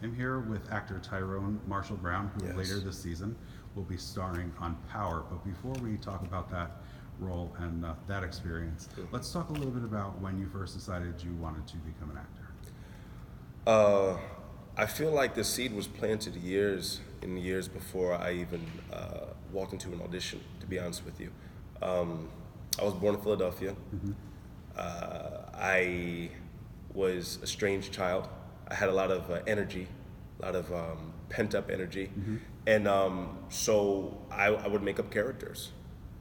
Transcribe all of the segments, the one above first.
I'm here with actor Tyrone Marshall Brown, who Yes. later this season will be starring on Power. But before we talk about that role and that experience, let's talk a little bit about when you first decided you wanted to become an actor. Uh, I feel like the seed was planted years before I even walked into an audition, to be honest with you. I was born in Philadelphia. I was a strange child. I had a lot of energy, a lot of pent up energy. And so I would make up characters.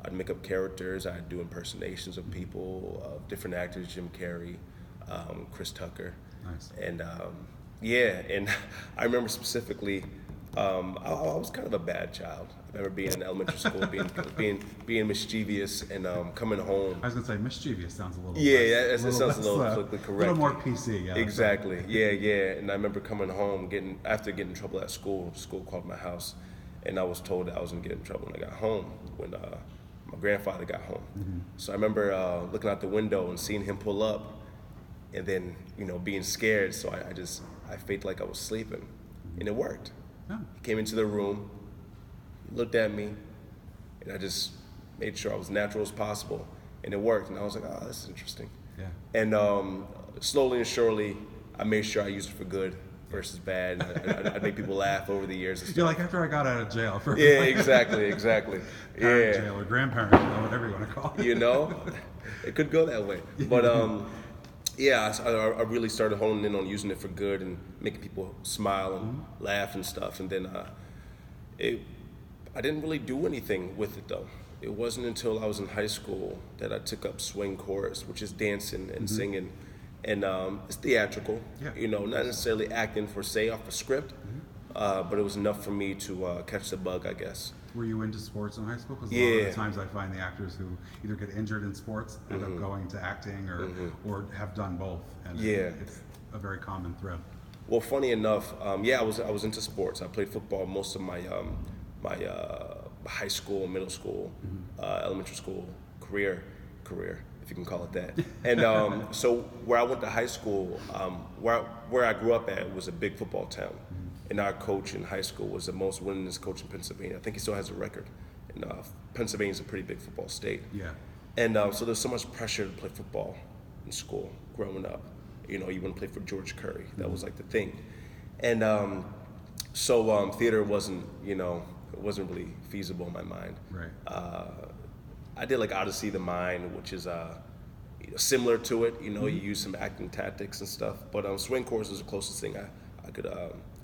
I'd make up characters, I'd do impersonations of people, of different actors, Jim Carrey, Chris Tucker. Nice. And yeah, and I remember specifically, I was kind of a bad child. I remember being in elementary school, being mischievous, and coming home. I was going to say mischievous sounds a little Yeah, less, it sounds a little less, politically correct. A little more PC. Yeah, Exactly. Yeah. And I remember coming home, after getting in trouble at school. School called my house, and I was told that I was gonna get in trouble when I got home. When my grandfather got home. So I remember looking out the window and seeing him pull up, and then being scared. So I faked like I was sleeping, and it worked. Yeah. He came into the room, looked at me, and I just made sure I was natural as possible, and it worked. And I was like, oh, this is interesting. Yeah. And slowly and surely, I made sure I used it for good versus bad. I'd make people laugh over the years. And You're stuff. like after I got out of jail. For Yeah, exactly. parent Yeah, jail or grandparent jail, whatever you want to call it. it could go that way. But yeah, I really started honing in on using it for good and making people smile and laugh and stuff. And then I didn't really do anything with it though. It wasn't until I was in high school that I took up swing chorus, which is dancing and singing, and it's theatrical. Yeah. Not necessarily acting for say off a script, but it was enough for me to catch the bug, I guess. Were you into sports in high school? Because a lot Yeah. of the times I find the actors who either get injured in sports end up going to acting or have done both. And Yeah. it's a very common thread. Well, funny enough, I was into sports. I played football most of my high school, middle school, elementary school career, if you can call it that. And so where I went to high school, where I grew up at was a big football town. And our coach in high school was the most winningest coach in Pennsylvania. I think he still has a record. And Pennsylvania's a pretty big football state. Yeah. And so there's so much pressure to play football in school growing up. You want to play for George Curry. That was like the thing. And so theater wasn't really feasible in my mind. Right. I did like Odyssey of the Mind, which is similar to it. You use some acting tactics and stuff. But swing course is the closest thing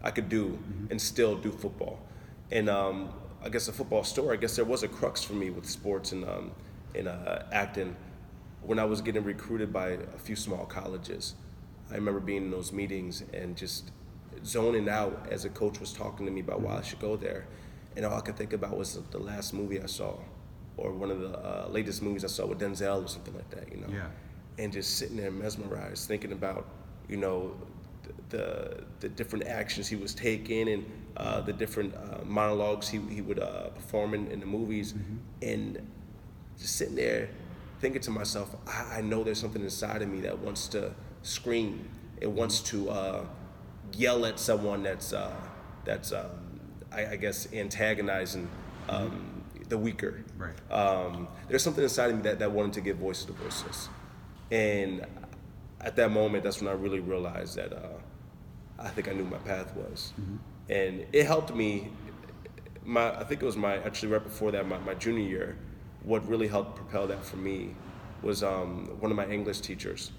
I could do and still do football. And I guess a football story. I guess there was a crux for me with sports and acting when I was getting recruited by a few small colleges. I remember being in those meetings and just zoning out as a coach was talking to me about why I should go there. And all I could think about was the last movie I saw, or one of the latest movies I saw with Denzel or something like that, Yeah. And just sitting there mesmerized, thinking about, the different actions he was taking and the different monologues he would perform in the movies, and just sitting there thinking to myself, I know there's something inside of me that wants to scream. It wants to yell at someone that's I guess antagonizing the weaker. Right. There's something inside of me that wanted to give voice to the voiceless, and at that moment, that's when I really realized that I think I knew my path was, and it helped me. I think it was actually right before that, my junior year. What really helped propel that for me was one of my English teachers.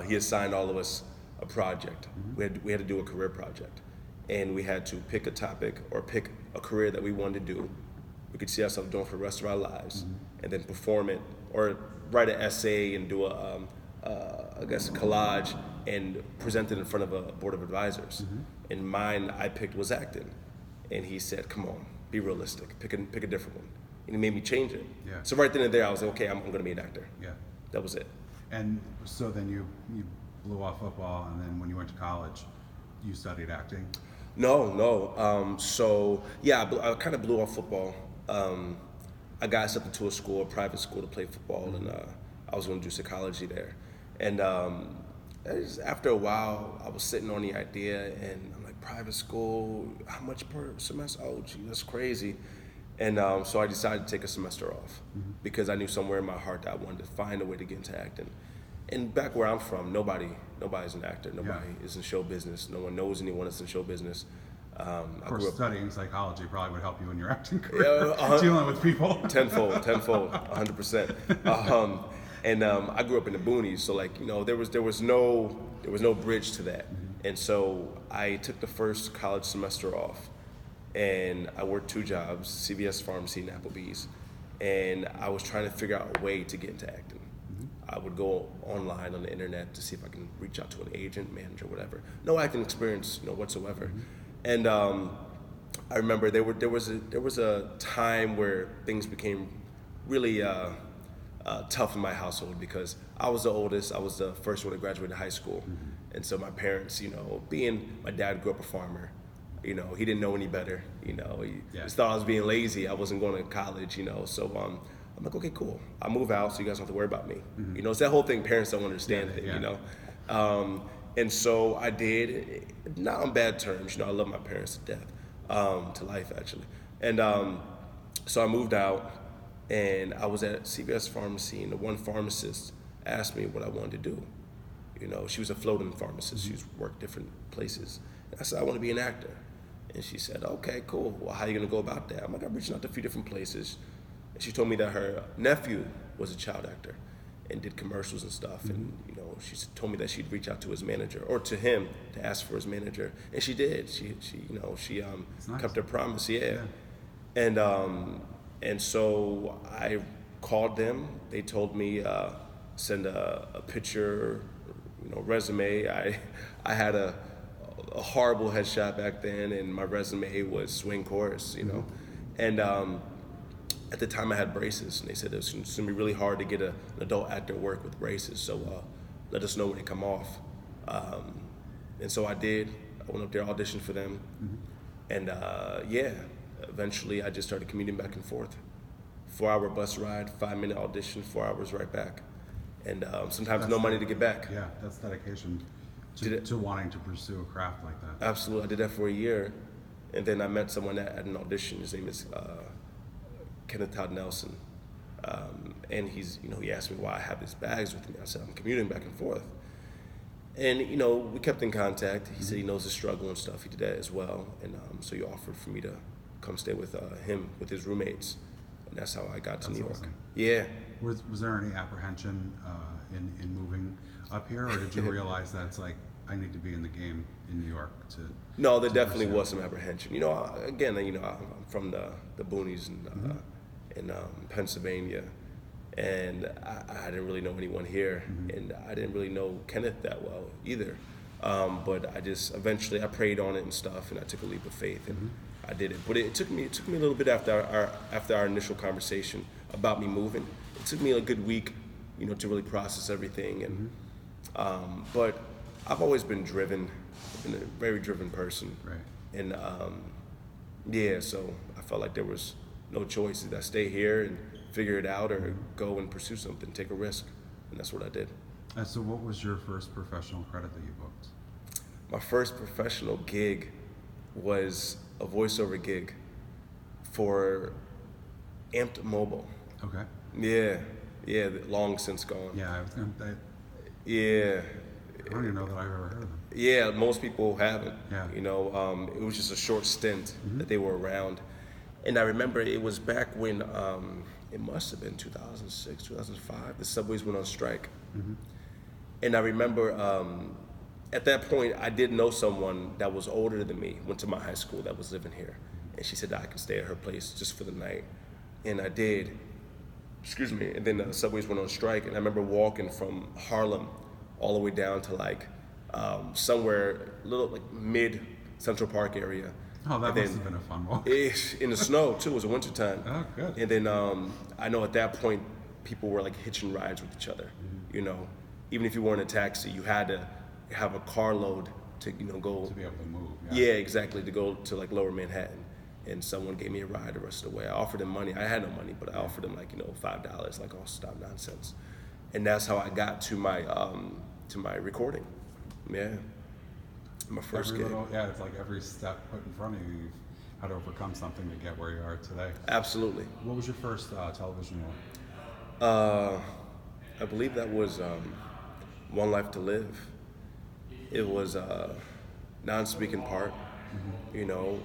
He assigned all of us a project. We had to do a career project, and we had to pick a topic or pick a career that we wanted to do. We could see ourselves doing for the rest of our lives, and then perform it or write an essay and do a collage and present it in front of a board of advisors. And mine I picked was acting, and he said, "Come on, be realistic. Pick a different one." And he made me change it. Yeah. So right then and there, I was like, okay, I'm going to be an actor. Yeah. That was it. And so then you blew off football, and then when you went to college, you studied acting. No. So yeah, I kind of blew off football. I got accepted to a private school to play football, and I was going to do psychology there. And after a while, I was sitting on the idea, and I'm like, private school, how much per semester? Oh, gee, that's crazy. And so I decided to take a semester off because I knew somewhere in my heart that I wanted to find a way to get into acting. And back where I'm from, nobody's an actor. Nobody is in show business. No one knows anyone that's in show business. Of course, studying psychology probably would help you in your acting career, dealing with people. Tenfold, 100%. And I grew up in the boonies, so like, you know, there was no bridge to that. And so I took the first college semester off, and I worked 2 jobs, CVS Pharmacy and Applebee's, and I was trying to figure out a way to get into acting. I would go online on the internet to see if I can reach out to an agent, manager, whatever. No acting experience, whatsoever. And I remember there was a time where things became really tough in my household because I was the oldest. I was the first one to graduate high school, and so my parents, my dad grew up a farmer. He didn't know any better. He just thought I was being lazy. I wasn't going to college. So I'm like, okay, cool. I'll move out so you guys don't have to worry about me. It's that whole thing. Parents don't understand it. And so I did, not on bad terms. I love my parents to death, to life actually. And so I moved out, and I was at CVS Pharmacy, and the one pharmacist asked me what I wanted to do. She was a floating pharmacist. She worked different places. And I said, I want to be an actor. And she said, okay, cool. Well, how are you going to go about that? I'm like, I'm reaching out to a few different places. And she told me that her nephew was a child actor and did commercials and stuff. And, she told me that she'd reach out to his manager, or to him, to ask for his manager. And she did. She Nice. kept her promise, yeah. And so I called them. They told me, send a picture, resume. I had a horrible headshot back then, and my resume was swing chorus, And at the time I had braces, and they said it's going to be really hard to get an adult actor work with braces, so let us know when they come off. And so I did. I went up there, auditioned for them, and eventually I just started commuting back and forth. 4-hour bus ride, 5-minute audition, 4 hours right back. And sometimes no money to get back. Yeah, that's dedication to wanting to pursue a craft like that. Absolutely. I did that for a year, and then I met someone at an audition. His name is Kenneth Todd Nelson, and he asked me why I have these bags with me. I said, I'm commuting back and forth. And, we kept in contact. He said he knows the struggle and stuff. He did that as well. And so he offered for me to come stay with him, with his roommates. And that's how I got to New York. Awesome. Yeah. Was there any apprehension in moving up here, or did you realize that it's like, I need to be in the game in New York to? No, there definitely was some apprehension. I'm from the boonies in Pennsylvania, and I didn't really know anyone here, and I didn't really know Kenneth that well either. But eventually I prayed on it and stuff, and I took a leap of faith, and I did it. But it took me a little bit after our initial conversation about me moving. It took me a good week, to really process everything, and but I've always been driven. I've been a very driven person, Right. And so I felt like there was no choice. Either I stay here and figure it out, or go and pursue something, take a risk, and that's what I did. So what was your first professional credit that you booked? My first professional gig was a voiceover gig for Amped Mobile. Okay. Yeah, long since gone. Yeah, I was gonna. Yeah. I don't even know that I've ever heard of them. Yeah, most people haven't. Yeah. It was just a short stint that they were around. And I remember it was back when, it must have been 2006, 2005, the subways went on strike. And I remember at that point, I did know someone that was older than me, went to my high school, that was living here. And she said that I could stay at her place just for the night. And I did. Excuse me. And then the subways went on strike, and I remember walking from Harlem all the way down to somewhere mid Central Park area. Oh, that must have been a fun walk. In the snow too. It was a winter time. Oh, good. And then I know at that point people were hitching rides with each other. Even if you were in a taxi, you had to have a carload to go To be able to move. Yeah, exactly, to go to Lower Manhattan. And someone gave me a ride the rest of the way. I offered them money. I had no money, but I offered them $5, all stop nonsense. And that's how I got to my recording. Yeah. My first Every gig. little, yeah, it's like every step put in front of you, you've had to overcome something to get where you are today. Absolutely. What was your first television role? I believe that was One Life to Live. It was a non-speaking part. You know,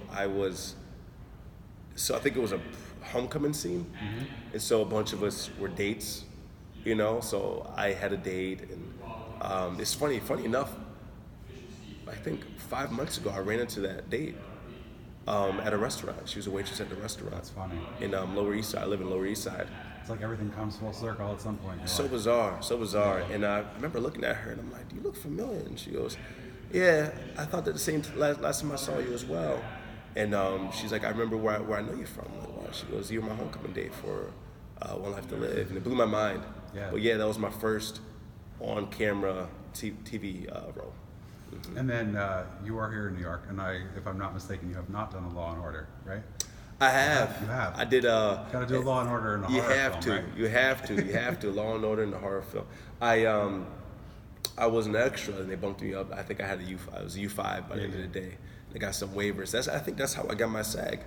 so I think it was a homecoming scene. And so a bunch of us were dates, you know, so I had a date. And it's funny enough, I think 5 months ago I ran into that date at a restaurant. She was a waitress at the restaurant. That's funny. In Lower East Side. I live in Lower East Side. It's like everything comes full circle at some point. So bizarre, so bizarre. And I remember looking at her and I'm like, "Do you look familiar?" And she goes, "Yeah, I thought that the same last time I saw you as well." And she's like, "I remember where I know you from." I'm like, "Wow." She goes, "You were my homecoming date for One Life to Live," and it blew my mind. Yeah. But yeah, that was my first on-camera TV role. And then you are here in New York, and if I'm not mistaken, you have not done a Law and Order, right? I have. You have. I did. Got to do a Law and Order in a You horror have film, to. right? You have to. You have to. Law and Order in the horror film. I was an extra, and they bumped me up. I think I was a U5 by the end of the day. I got some waivers. I think that's how I got my SAG.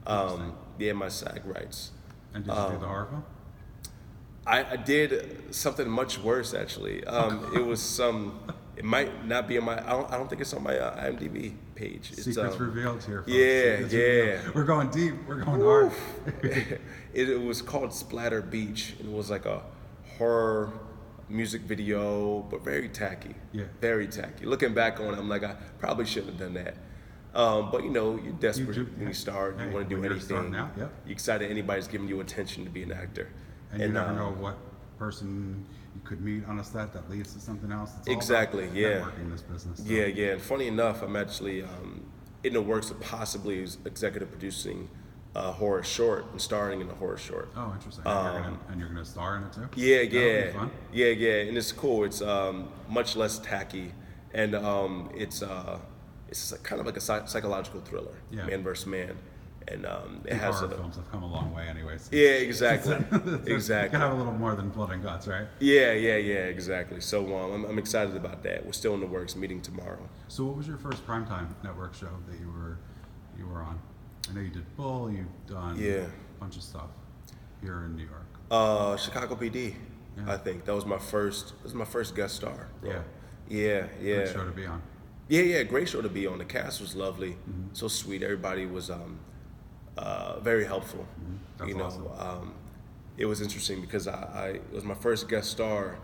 My SAG rights. And did you do the horror film? I did something much worse actually. It was some. It might not be on my. I don't think it's on my IMDb page. It's, Secrets revealed here, folks. Yeah, Secrets yeah. revealed. We're going deep. We're going hard. It was called Splatter Beach. It was like a horror music video, but very tacky. Yeah. Very tacky. Looking back on it, I'm like, I probably shouldn't have done that. But you know, you're desperate when you start. You want to do when you're starting anything. out, yep. You're excited anybody's giving you attention to be an actor. And you never know what person you could meet on a set that leads to something else. It's all Exactly, about yeah. networking in this business. So. Yeah, yeah. And funny enough, I'm actually in the works of possibly executive producing a horror short and starring in a horror short. Oh, interesting. And you're gonna star in it too? Yeah, That'll yeah, be fun. yeah, yeah. And it's cool. It's much less tacky, and it's kind of like a psychological thriller, Yeah. man versus man, and it The has horror films have come a long way, anyways. Yeah, exactly, You exactly. can have a little more than blood and guts, right? Yeah, yeah, yeah, exactly. So I'm excited about that. We're still in the works. Meeting tomorrow. So, what was your first primetime network show that you were on? I know you did Bull. You've done a bunch of stuff here in New York. Chicago PD. Yeah. I think that was my first. That was my first guest star. Role. Yeah. Yeah. Good show to be on. Yeah, great show to be on. The cast was lovely, Mm-hmm. so sweet. Everybody was very helpful. That's you know, awesome. it was interesting because it was my first guest star,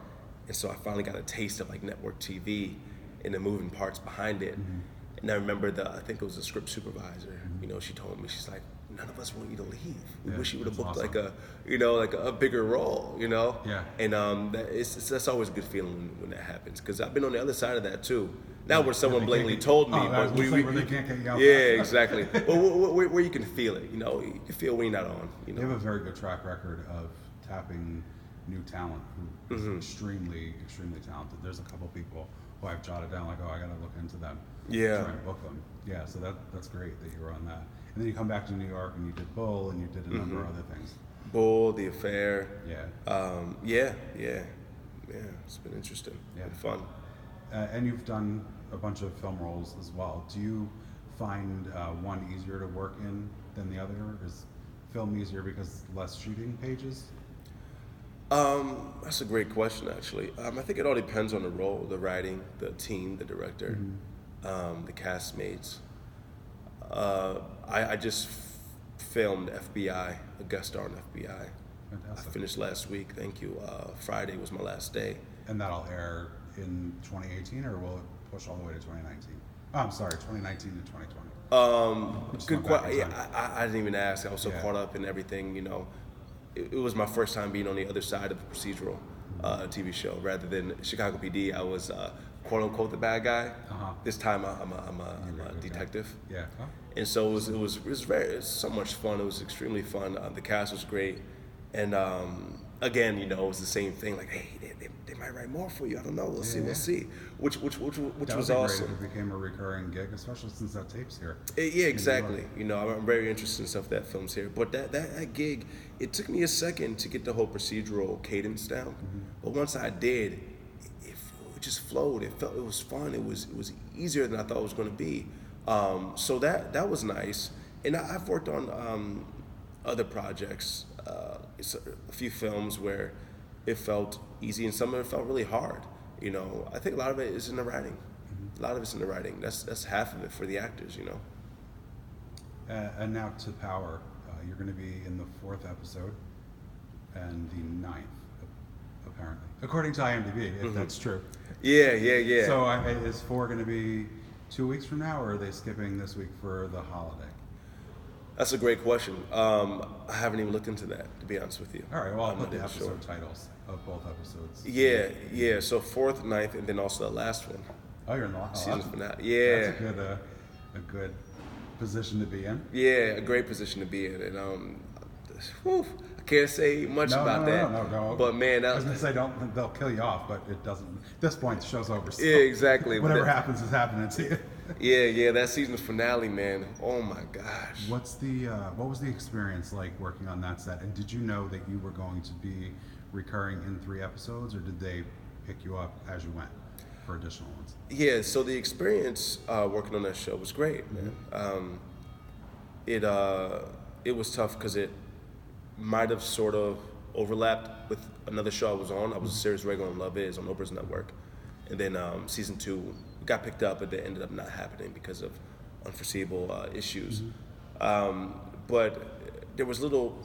and so I finally got a taste of like network TV and the moving parts behind it. Mm-hmm. And I remember I think it was the script supervisor. You know, she told me, she's like, "None of us want you to leave. We Yeah, wish you would have that's booked awesome. like a bigger role." You know. Yeah. And that's always a good feeling when that happens, because I've been on the other side of that too. Not where someone they blatantly can't- told me, I was but gonna say where they can't get you out. yeah, exactly. But where you can feel it, you know, you can feel when you're not on. You They have know. a very good track record of tapping new talent who is Mm-hmm. extremely, extremely talented. There's a couple people who I've jotted down, like, oh, I got to look into them. Yeah. Try and book them. Yeah, so that's great that you were on that. And then you come back to New York and you did Bull and you did a number Mm-hmm. of other things. Bull, The Affair. Yeah. Yeah. It's been interesting. Yeah. Been fun. And you've done a bunch of film roles as well. Do you find one easier to work in than the other? Is film easier because less shooting pages? That's a great question, actually. I think it all depends on the role, the writing, the team, the director, the castmates. I just filmed FBI, a guest star on FBI. I Fantastic. finished last week. Thank you. Friday was my last day. And that'll air in 2018, or will it push all the way to 2019? Oh, I'm sorry, 2019 to 2020. Just Good went back question. in Yeah, time. I didn't even ask. I was so Yeah. caught up in everything. You know, it was my first time being on the other side of a procedural TV show rather than Chicago PD. I was quote unquote the bad guy. Uh-huh. This time I'm a You're a good guy. detective. Yeah. Oh, And so it was so much fun. It was extremely fun. The cast was great, and again, you know, it was the same thing. Like, hey, they might write more for you. I don't know. We'll see. Yeah. We'll see. Which that was would be awesome. great if it became a recurring gig, especially since that tape's here. Yeah, exactly. You know, I'm very interested in stuff that films here. But that gig, it took me a second to get the whole procedural cadence down. But once I did, it it just flowed. It was fun. It was easier than I thought it was going to be. So that was nice. And I've worked on other projects, it's a few films where it felt easy and some of it felt really hard. You know, I think a lot of it is in the writing. A lot of it's in the writing. That's half of it for the actors. You know. And now to Power, you're going to be in the 4th episode and the 9th, apparently, according to IMDb, if that's true. Yeah. So is 4 going to be 2 weeks from now, or are they skipping this week for the holiday? That's a great question. I haven't even looked into that, to be honest with you. All right, well, I'll I'm put not the even episode titles of both episodes. Yeah. So 4th, 9th, and then also the last one. Oh, you're in the last Season finale. Yeah. That's a good position to be in. Yeah, a great position to be in. And I can't say much about that. No. But man, I was gonna say they'll kill you off, but it doesn't. At this point, the show's over. So yeah, exactly. Whatever happens is happening to you. Yeah, that season finale, man. Oh my gosh. What was the experience like working on that set? And did you know that you were going to be recurring in 3 episodes, or did they pick you up as you went for additional ones? Yeah, so the experience working on that show was great, man. It was tough because it might have sort of overlapped with another show I was on. I was a series regular on Love Is on Oprah's network, and then season 2 got picked up, but it ended up not happening because of unforeseeable issues. But there was little,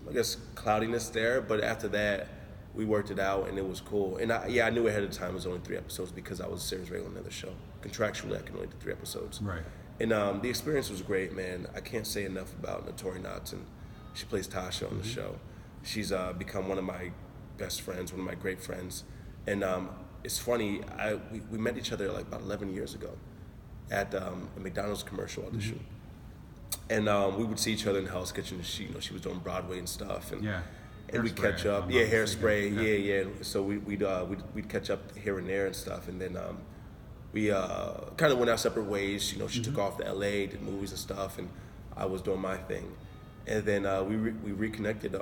I guess, cloudiness there. But after that, we worked it out, and it was cool. And I knew ahead of time it was only 3 episodes because I was a series regular on another show. Contractually, I can only do 3 episodes. Right. And the experience was great, man. I can't say enough about Notori Knotts, and she plays Tasha on the show. She's become one of my best friends, one of my great friends. And it's funny, we met each other like about 11 years ago at a McDonald's commercial audition. And we would see each other in Hell's Kitchen. She was doing Broadway and stuff. And, and we'd catch up. Yeah, hairspray. Yeah. So we'd catch up here and there and stuff. And then we kind of went our separate ways. You know, she took off to LA, did movies and stuff, and I was doing my thing. And then we reconnected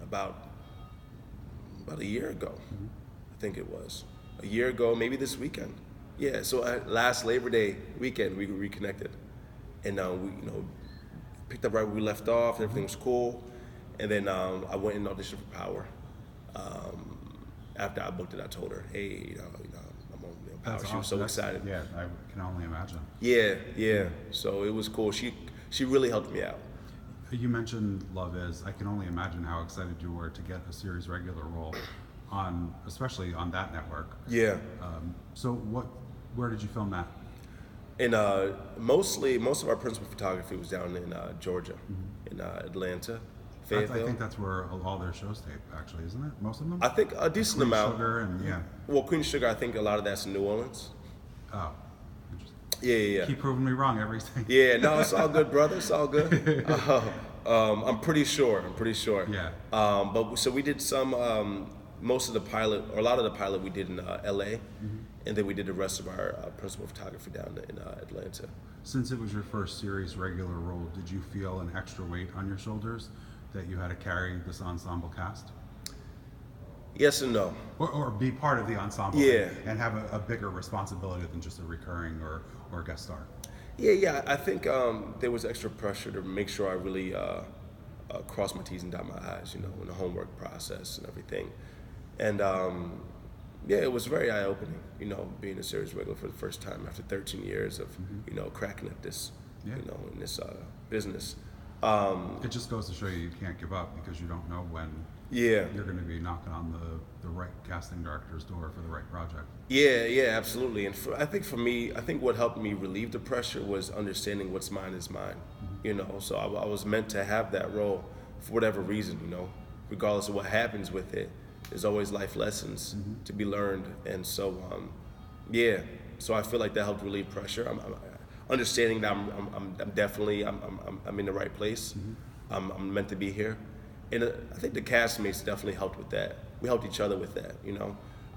about a year ago. I think it was a year ago, maybe this weekend. Yeah. So last Labor Day weekend, we reconnected, and we picked up right where we left off. Everything was cool, and then I went and auditioned for Power. After I booked it, I told her, "Hey, I'm on Power." That's She was so excited. Yeah, I can only imagine. Yeah. So it was cool. She really helped me out. You mentioned Love Is. I can only imagine how excited you were to get a series regular role especially on that network. Yeah. So where did you film that? And most of our principal photography was down in Georgia, in Atlanta, Fayetteville. I think that's where all their shows tape, actually, isn't it? Most of them? I think a decent Queen amount. Sugar and Well, Queen Sugar, I think a lot of that's in New Orleans. Oh, interesting. Yeah. Keep proving me wrong every time. Yeah, no, it's all good, brother. It's all good. I'm pretty sure. Yeah. But so we did some, most of the pilot, or a lot of the pilot we did in LA, and then we did the rest of our principal photography down in Atlanta. Since it was your first series regular role, did you feel an extra weight on your shoulders that you had to carry this ensemble cast? Yes and no. Or be part of the ensemble and have a bigger responsibility than just a recurring or guest star? Yeah. I think there was extra pressure to make sure I really cross my T's and dot my I's, in the homework process and everything. And it was very eye-opening, being a series regular for the first time after 13 years of, cracking at this, in this business. It just goes to show you can't give up because you don't know when you're going to be knocking on the right casting director's door for the right project. Yeah, absolutely. And I think for me, what helped me relieve the pressure was understanding what's mine is mine. So I was meant to have that role for whatever reason. Regardless of what happens with it, there's always life lessons to be learned. And so so I feel like that helped relieve pressure. I'm understanding that I'm definitely I'm in the right place. I'm meant to be here. And I think the castmates definitely helped with that. We helped each other with that,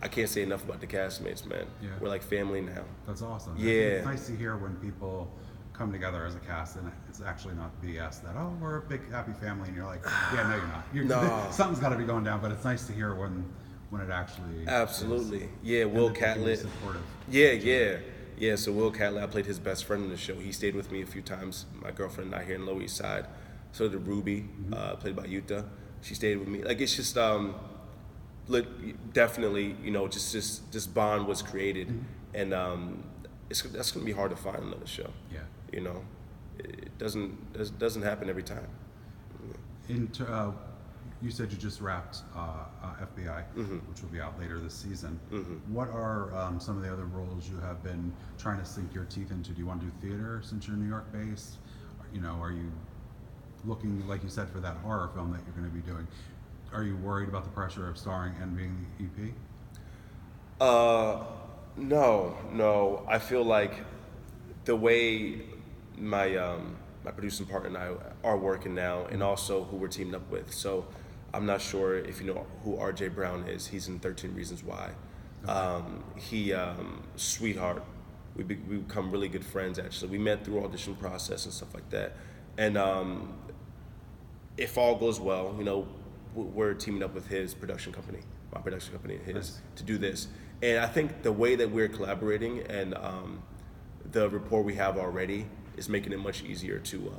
I can't say enough about the castmates, man. Yeah. We're like family now. That's awesome. Yeah. It's nice to hear when people come together as a cast and it's actually not BS that, oh, we're a big happy family, and you're like, yeah, no, you're not. No. Something's got to be going down, but it's nice to hear when it actually Absolutely. is. Yeah, And Will that they can be Catlett. supportive. Yeah. So Will Catlett, I played his best friend in the show. He stayed with me a few times. My girlfriend and I here in Lower East Side. So did Ruby, played by Yuta. She stayed with me. Like it's just definitely, just this bond was created, and that's gonna be hard to find another show. Yeah. You know, it doesn't happen every time. You said you just wrapped FBI, which will be out later this season. What are some of the other roles you have been trying to sink your teeth into? Do you want to do theater since you're New York based? Are you looking, like you said, for that horror film that you're going to be doing? Are you worried about the pressure of starring and being the EP? No. I feel like the way my producing partner and I are working now, and also who we're teaming up with. So I'm not sure if you know who RJ Brown is. He's in 13 Reasons Why. He sweetheart. We become really good friends. Actually, we met through audition process and stuff like that. And if all goes well, we're teaming up with his production company, my production company, and his, Nice. to do this. And I think the way that we're collaborating and the rapport we have already is making it much easier to,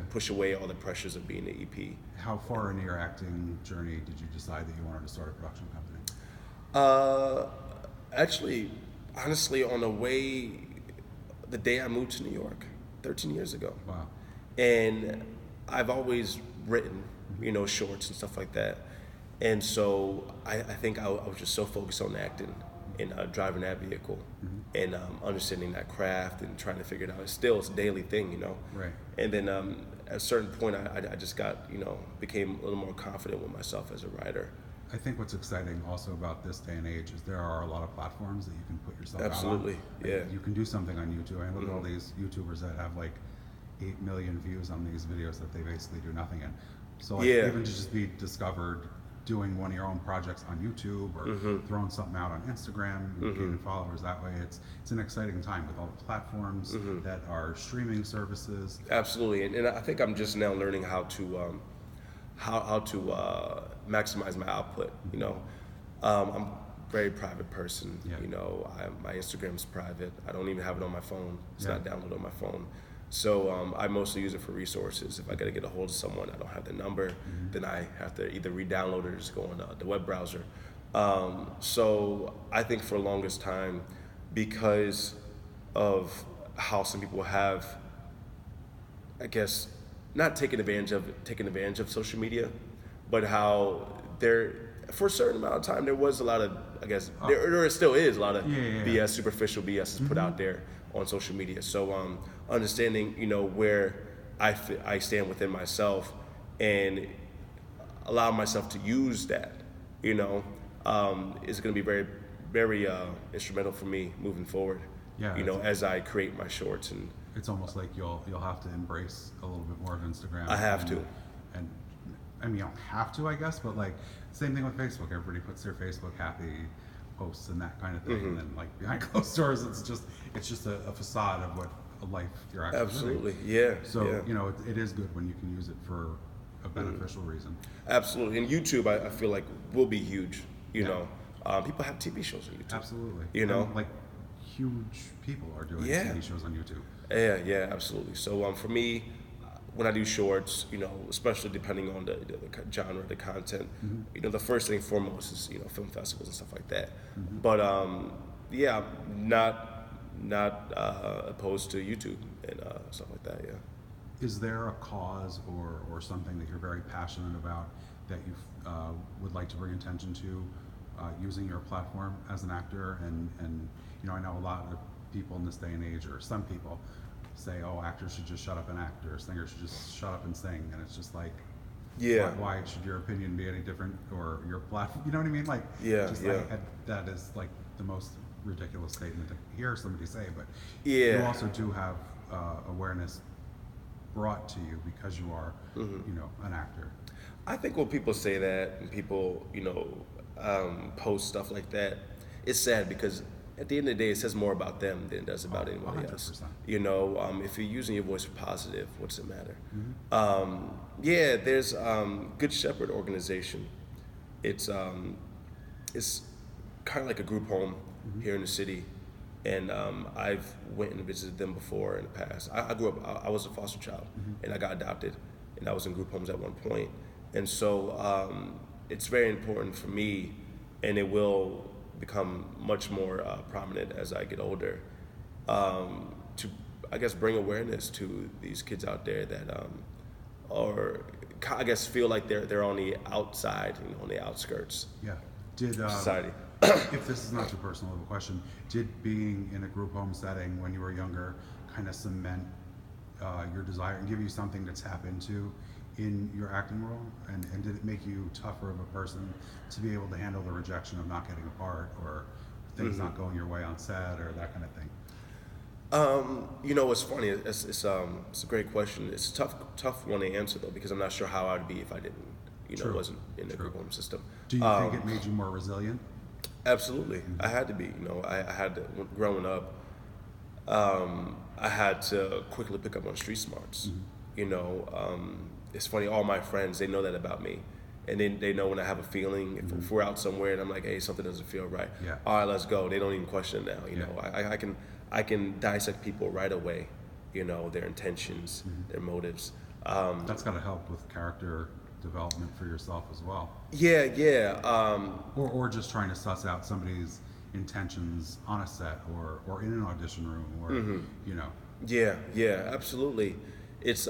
push away all the pressures of being an EP. How far into your acting journey did you decide that you wanted to start a production company? Actually, honestly, the day I moved to New York, 13 years ago. Wow. And I've always written, shorts and stuff like that. And so I think I was just so focused on acting and driving that vehicle and understanding that craft and trying to figure it out. It's a daily thing, Right. And then at a certain point, I just got, became a little more confident with myself as a writer. I think what's exciting also about this day and age is there are a lot of platforms that you can put yourself Absolutely, out on. yeah. You can do something on YouTube. I look at all these YouTubers that have like 8 million views on these videos that they basically do nothing in. So like, Yeah. even to just be discovered doing one of your own projects on YouTube or throwing something out on Instagram and gaining followers that way, it's an exciting time with all the platforms that are streaming services. Absolutely, and I think I'm just now learning how to maximize my output. I'm a very private person. Yeah. My Instagram's private. I don't even have it on my phone. It's Yeah. not downloaded on my phone. So I mostly use it for resources. If I got to get a hold of someone, I don't have their number, then I have to either re-download it or just go on the web browser. So I think for the longest time, because of how some people have, I guess, not taken advantage of social media, but how for a certain amount of time there was a lot of, I guess, there still is a lot of BS, superficial BS is put out there on social media. So understanding, where I stand within myself and allow myself to use that, is going to be very, very instrumental for me moving forward. Yeah, As I create my shorts. And it's almost like you'll have to embrace a little bit more of Instagram. I have to. And I mean, you don't have to, I guess, but like same thing with Facebook. Everybody puts their Facebook happy posts and that kind of thing, and then like behind closed doors, it's just a facade of what a life you're actually Absolutely, living. yeah. So yeah. it is good when you can use it for a beneficial reason. Absolutely, and YouTube, I feel like will be huge. People have TV shows on YouTube. Absolutely. And, like huge people are doing Yeah. TV shows on YouTube. Yeah, absolutely. So for me, when I do shorts, especially depending on the genre, the content, the first thing foremost is film festivals and stuff like that. But I'm not opposed to YouTube and stuff like that. Yeah. Is there a cause or something that you're very passionate about that you would like to bring attention to using your platform as an actor? And I know a lot of people in this day and age, or some people, say, oh, actors should just shut up and act, or singers should just shut up and sing, and it's just like, why should your opinion be any different, or your platform? You know what I mean? Like, that is like the most ridiculous statement to hear somebody say. But you also do have awareness brought to you because you are, an actor. I think when people say that and people, post stuff like that, it's sad because at the end of the day, it says more about them than it does about anybody 100%. else. If you're using your voice for positive, what does it matter? There's Good Shepherd organization it's kind of like a group home here in the city, and I've went and visited them before in the past. I grew up. I was a foster child, and I got adopted, and I was in group homes at one point, and so it's very important for me, and it will become much more prominent as I get older, to, I guess, bring awareness to these kids out there that are, I guess, feel like they're on the outside, on the outskirts Yeah. Did of society. if this is not too personal of a question, did being in a group home setting when you were younger kind of cement your desire and give you something to tap into in your acting role? And did it make you tougher of a person to be able to handle the rejection of not getting a part, or things not going your way on set, or that kind of thing? It's funny. It's a great question. It's a tough one to answer though, because I'm not sure how I'd be if I didn't, True. wasn't in the True. group home system. Do you think it made you more resilient? Absolutely. I had to be. I had to, growing up, I had to quickly pick up on street smarts. It's funny, all my friends, they know that about me. And then they know when I have a feeling, if we're out somewhere and I'm like, hey, something doesn't feel right. Yeah. All right, let's go. They don't even question it now. I can dissect people right away, their intentions, their motives. That's got to help with character development for yourself as well. Yeah. Or just trying to suss out somebody's intentions on a set or in an audition room, or Yeah, absolutely. It's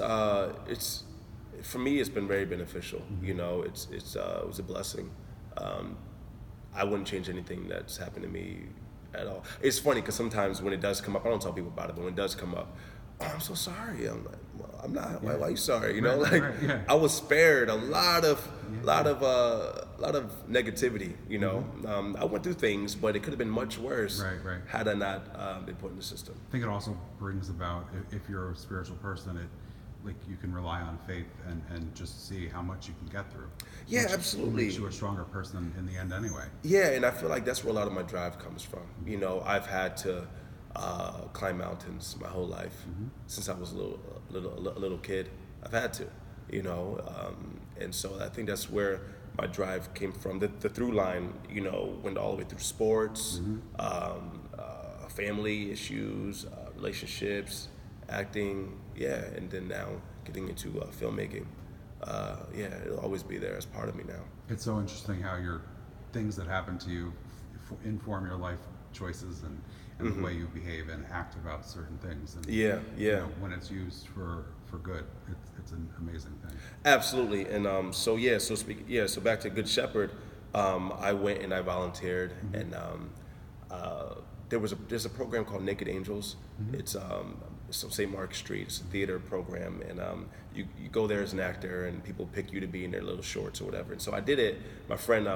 for me, it's been very beneficial. It was a blessing. I wouldn't change anything that's happened to me at all. It's funny because sometimes when it does come up, I don't tell people about it, but when it does come up, oh, I'm so sorry. I'm like, well, I'm not. Why are you sorry? Right. I was spared a lot of negativity. I went through things, but it could have been much worse. Right. Had I not been put in the system. I think it also brings about, if you're a spiritual person, you can rely on faith and just see how much you can get through. Yeah, which absolutely. Makes you a stronger person in the end anyway. Yeah, and I feel like that's where a lot of my drive comes from. I've had to climb mountains my whole life since I was a little kid. I've had to, and so I think that's where my drive came from. The through line, went all the way through sports, family issues, relationships, acting, and then now getting into filmmaking. It'll always be there as part of me now. It's so interesting how your things that happen to you inform your life choices and the way you behave and act about certain things. And, when it's used for good, it's an amazing thing. Absolutely. And so back to Good Shepherd, I went and I volunteered, and there's a program called Naked Angels. It's on St. Mark's Street. It's a theater program, and you go there as an actor, and people pick you to be in their little shorts or whatever. And so I did it. My friend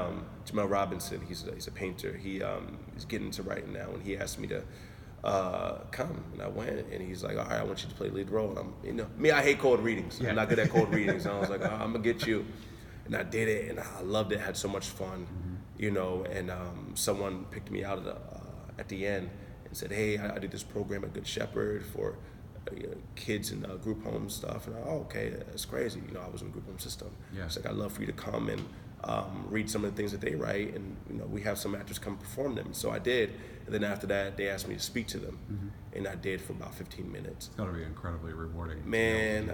Jamel Robinson, he's a painter. He's getting into writing now, and he asked me to come, and I went, and he's like, all right, I want you to play the lead role. And me, I hate cold readings. I'm not good at cold readings. And I was like, I'm gonna get you, and I did it, and I loved it. Had so much fun, And someone picked me out at the end and said, hey, I did this program at Good Shepherd for kids in group home stuff. And okay, that's crazy. I was in a group home system. Yeah. It's like, I'd love for you to come and read some of the things that they write, and we have some actors come perform them. So I did, and then after that, they asked me to speak to them, and I did for about 15 minutes. It's got to be incredibly rewarding. Man,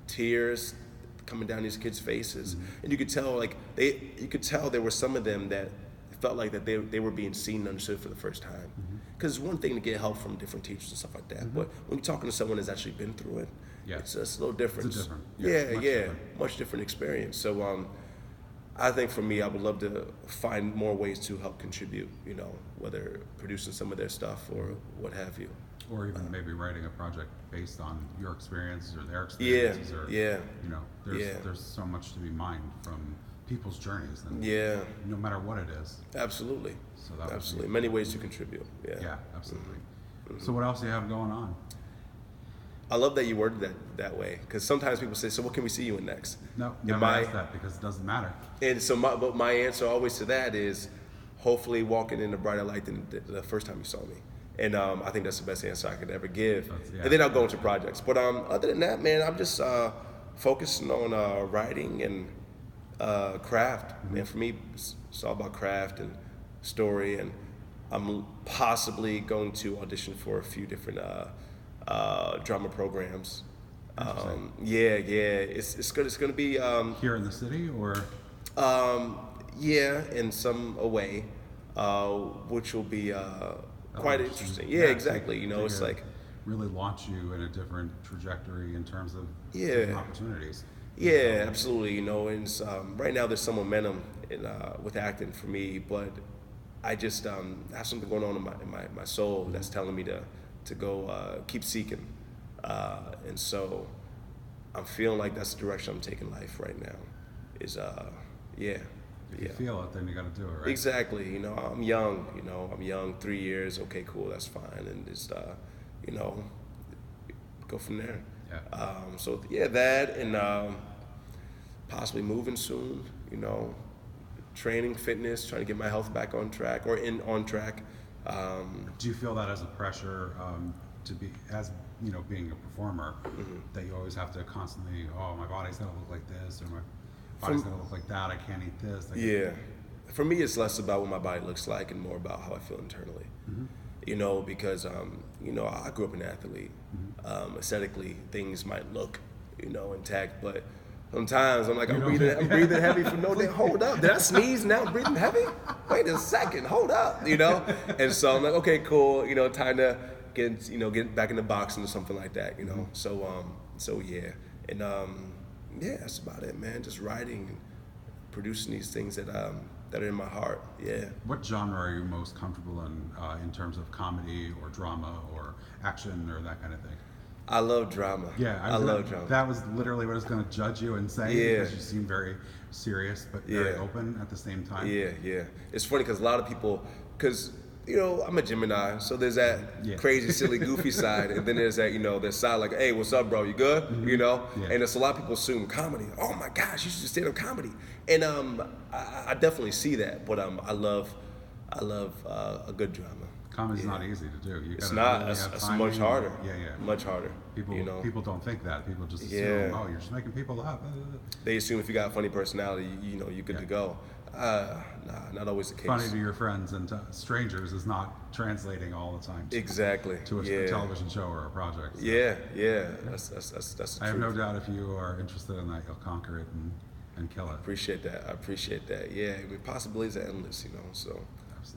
tears coming down these kids' faces, and you could tell there were some of them that felt like that they were being seen and understood for the first time. Because it's one thing to get help from different teachers and stuff like that, but when you're talking to someone that's actually been through it, it's a little different. It's different. Much different experience. So I think for me, I would love to find more ways to help contribute, whether producing some of their stuff or what have you. Or even maybe writing a project based on your experiences or their experiences. There's so much to be mined from people's journeys. And no matter what it is. Absolutely. So that absolutely. Many ways to contribute. Yeah, absolutely. So what else do you have going on? I love that you worded that way, because sometimes people say, so what can we see you in next? No, never ask that, because it doesn't matter. And so my answer always to that is hopefully walking in a brighter light than the first time you saw me. And I think that's the best answer I could ever give. And then I'll go into projects. But other than that, man, I'm just focusing on writing and Craft, man. For me, it's all about craft and story, and I'm possibly going to audition for a few different drama programs. Yeah, it's good. It's gonna be Here in the city, or yeah, in some way, which will be quite that'll interesting. just- Yeah, exactly. You know, to it's like really launch you in a different trajectory in terms of Yeah. different opportunities. yeah, absolutely. You know, and it's, right now there's some momentum with acting for me, but I just have something going on in my soul that's telling me to go keep seeking, and so I'm feeling like that's the direction I'm taking life right now. Is yeah. If you feel it, then you got to do it, right? Exactly. You know, I'm young. You know, I'm young. 3 years. Okay, cool. That's fine. And just you know, go from there. Yeah. So yeah, that and possibly moving soon. You know, training, fitness, trying to get my health back on track or on track. Do you feel that as a pressure to be, as you know, being a performer, that you always have to constantly, oh, my body's gonna look like this, or my body's gonna look like that. I can't eat this. Yeah. For me, it's less about what my body looks like and more about how I feel internally. You know, because you know, I grew up an athlete. Aesthetically, things might look, you know, intact, but sometimes I'm like, I'm breathing heavy for no day. Hold up, did I sneeze? Now I'm breathing heavy. Wait a second, hold up, you know. And so I'm like, okay, cool, you know, time to get back in the boxing or something like that, you know. So yeah, and yeah, that's about it, man. Just writing and producing these things that are in my heart. Yeah. What genre are you most comfortable in terms of comedy or drama or action or that kind of thing? I love drama. Yeah, I love drama. That was literally what I was going to judge you and say, Yeah. because you seem very serious but very Yeah. open at the same time. Yeah. It's funny because a lot of people, because you know, I'm a Gemini, so there's that Yeah. crazy, silly, goofy side, and then there's that, you know, that side like, hey, what's up, bro? You good? You know? Yeah. And it's a lot of people assume comedy. Oh my gosh, you should just stand up comedy. And I definitely see that, but I love a good drama. Comedy's not easy to do. You It's gotta not. really It's have timing. much harder. Yeah. Much harder. People, you know, people don't think that. People just assume, Yeah. oh, you're just making people laugh. they assume if you got a funny personality, you know, you're good to go. Nah, not always the case. Funny to your friends and to strangers is not translating all the time Exactly. to a Yeah. television show or a project. So Yeah. That's the I have no truth. doubt if you are interested in that, you'll conquer it and kill it. Appreciate that. I appreciate that. Yeah, I mean, possibilities are endless, you know. So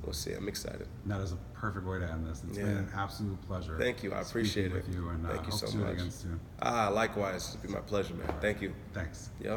we'll see. I'm excited. And that is a perfect way to end this. It's Yeah. been an absolute pleasure. Thank you. I appreciate speaking it. with you, and Thank you hope so to do it much. again soon. Likewise. It's been my pleasure, man. Thank you. Thanks. Yep.